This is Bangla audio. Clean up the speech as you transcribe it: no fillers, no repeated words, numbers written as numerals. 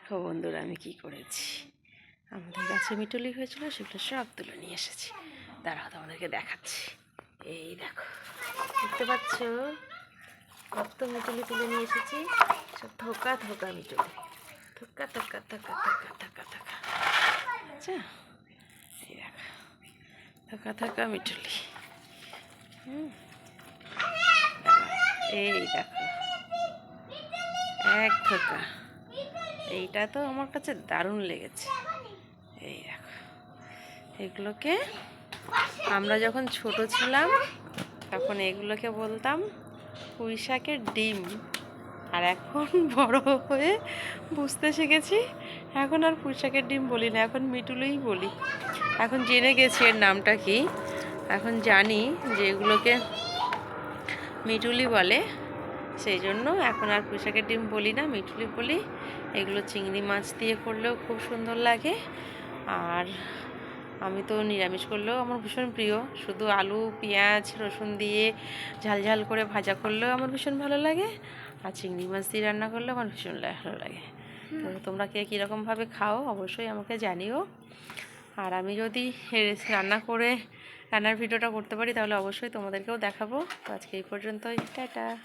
দেখো বন্ধুরা আমি কি করেছি। আমাদের গাছে মিটুলি হয়েছিল, সেগুলো সব তুলে নিয়ে এসেছি। দাঁড়াও তোমাদেরকে দেখাচ্ছি। এই দেখো, দেখতে পাচ্ছ কত মিটুলি তুলে নিয়ে এসেছি। সব থোকা থোকা মিটুলি, থোকা থোকা থোকা থোকা থোকা থোকা। আচ্ছা, এই দেখো থোকা থোকা মিটুলি। এই দেখো এক থোকা। এইটা তো আমার কাছে দারুণ লেগেছে। এই দেখো, এগুলোকে আমরা যখন ছোট ছিলাম তখন এগুলোকে বলতাম পুঁই শাকের ডিম। আর এখন বড় হয়ে বুঝতে শিখেছি, এখন আর পুঁই শাকের ডিম বলি না, এখন মিটুলিই বলি। এখন জেনে গেছি এর নামটা কি, এখন জানি যে এগুলোকে মিটুলি বলে। সেই জন্য এখন আর পুঁই শাকের ডিম বলি না, মিটুলি বলি। এগুলো চিংড়ি মাছ দিয়ে করলেও খুব সুন্দর লাগে। আর আমি তো নিরামিষ করলেও আমার ভীষণ প্রিয়। শুধু আলু পেঁয়াজ রসুন দিয়ে ঝাল ঝাল করে ভাজা করলেও আমার ভীষণ ভালো লাগে। আর চিংড়ি মাছ দিয়ে রান্না করলেও আমার ভীষণ ভালো লাগে। তো তোমরা কে কীরকমভাবে খাও অবশ্যই আমাকে জানিও। আর আমি যদি রান্নার ভিডিওটা করতে পারি তাহলে অবশ্যই তোমাদেরকেও দেখাবো। তো আজকে এই পর্যন্তই, টাটা।